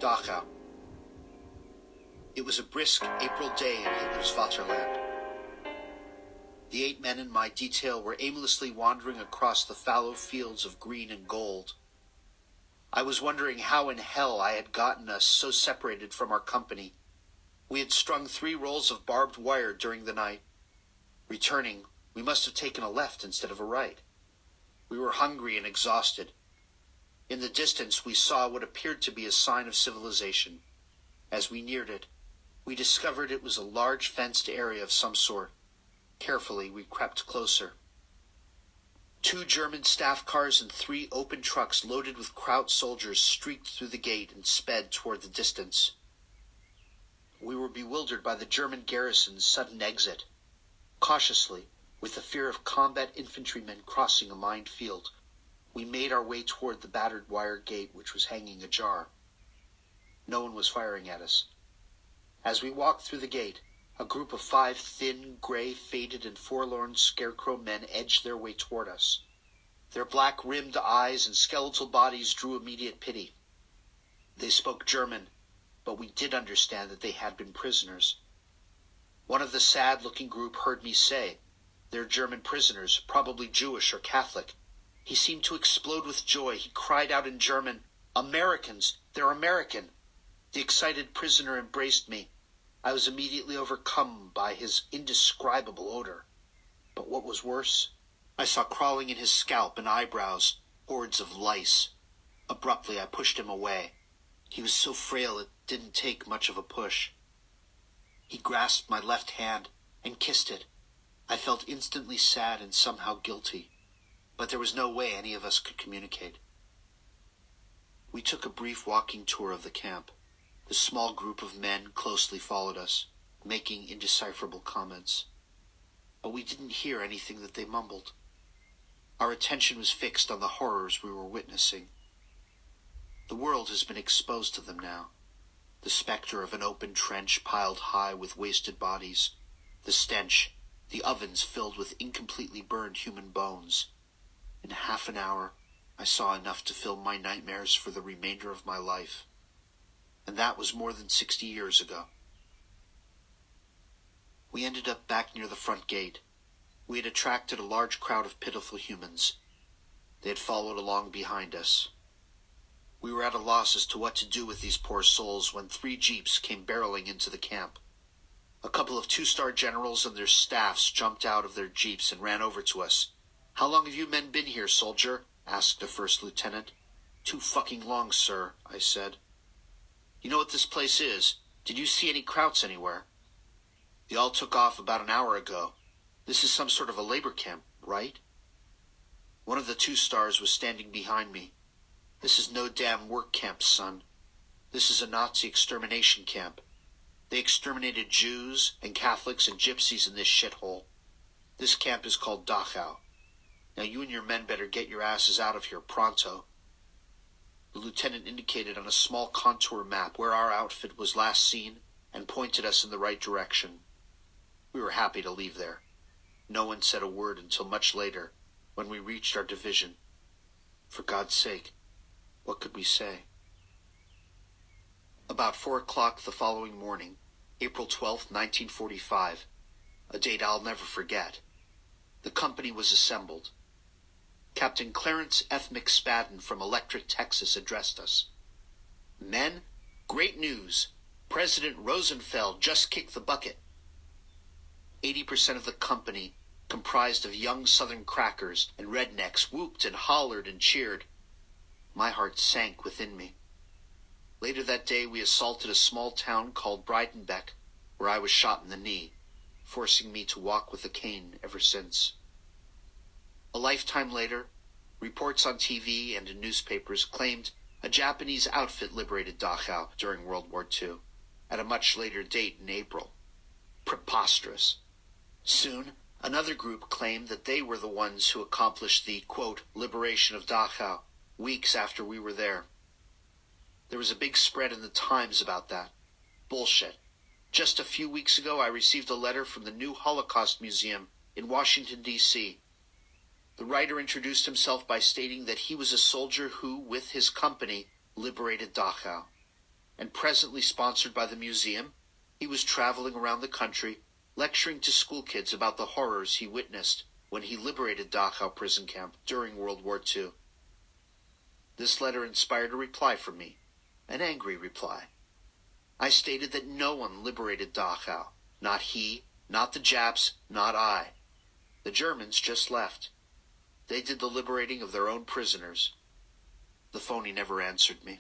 Dachau. It was a brisk April day in Hitler's Vaterland. The 8 men in my detail were aimlessly wandering across the fallow fields of green and gold. I was wondering how in hell I had gotten us so separated from our company. We had strung 3 rolls of barbed wire during the night. Returning, we must have taken a left instead of a right. We were hungry and exhausted. In the distance, we saw what appeared to be a sign of civilization. As we neared it, we discovered it was a large fenced area of some sort. Carefully, we crept closer. 2 German staff cars and 3 open trucks loaded with Kraut soldiers streaked through the gate and sped toward the distance. We were bewildered by the German garrison's sudden exit. Cautiously, with the fear of combat infantrymen crossing a mined field, we made our way toward the battered wire gate which was hanging ajar. No one was firing at us. As we walked through the gate, a group of 5 thin, gray, faded, and forlorn scarecrow men edged their way toward us. Their black-rimmed eyes and skeletal bodies drew immediate pity. They spoke German, but we did understand that they had been prisoners. One of the sad-looking group heard me say, "They're German prisoners, probably Jewish or Catholic." He seemed to explode with joy. He cried out in German, "Americans! They're American!" The excited prisoner embraced me. I was immediately overcome by his indescribable odor. But what was worse, I saw crawling in his scalp and eyebrows hordes of lice. Abruptly, I pushed him away. He was so frail it didn't take much of a push. He grasped my left hand and kissed it. I felt instantly sad and somehow guilty, but there was no way any of us could communicate. We took a brief walking tour of the camp. The small group of men closely followed us, making indecipherable comments. But we didn't hear anything that they mumbled. Our attention was fixed on the horrors we were witnessing. The world has been exposed to them now. The specter of an open trench piled high with wasted bodies. The stench, the ovens filled with incompletely burned human bones. In half an hour, I saw enough to fill my nightmares for the remainder of my life. And that was more than 60 years ago. We ended up back near the front gate. We had attracted a large crowd of pitiful humans. They had followed along behind us. We were at a loss as to what to do with these poor souls when 3 jeeps came barreling into the camp. A couple of 2-star generals and their staffs jumped out of their jeeps and ran over to us. "How long have you men been here, soldier?" asked a first lieutenant. "Too fucking long, sir," I said. "You know what this place is? Did you see any Krauts anywhere?" "They all took off about an hour ago. This is some sort of a labor camp, right?" One of the 2-stars was standing behind me. "This is no damn work camp, son. This is a Nazi extermination camp. They exterminated Jews and Catholics and gypsies in this shithole. This camp is called Dachau. Now you and your men better get your asses out of here pronto." The lieutenant indicated on a small contour map where our outfit was last seen and pointed us in the right direction. We were happy to leave there. No one said a word until much later, when we reached our division. For God's sake, what could we say? About 4 o'clock the following morning, April 12, 1945, a date I'll never forget, the company was assembled. Captain Clarence F. McSpadden from Electric, Texas addressed us. "Men, great news. President Rosenfeld just kicked the bucket." 80% of the company, comprised of young Southern crackers and rednecks, whooped and hollered and cheered. My heart sank within me. Later that day we assaulted a small town called Breitenbeck, where I was shot in the knee, forcing me to walk with a cane ever since. A lifetime later, reports on TV and in newspapers claimed a Japanese outfit liberated Dachau during World War II, at a much later date in April. Preposterous. Soon, another group claimed that they were the ones who accomplished the, quote, liberation of Dachau, weeks after we were there. There was a big spread in the Times about that. Bullshit. Just a few weeks ago, I received a letter from the new Holocaust Museum in Washington, D.C. The writer introduced himself by stating that he was a soldier who, with his company, liberated Dachau. and presently sponsored by the museum, he was traveling around the country, lecturing to school kids about the horrors he witnessed when he liberated Dachau prison camp during World War II. This letter inspired a reply from me, an angry reply. I stated that no one liberated Dachau, not he, not the Japs, not I. The Germans just left. They did the liberating of their own prisoners. The phony never answered me.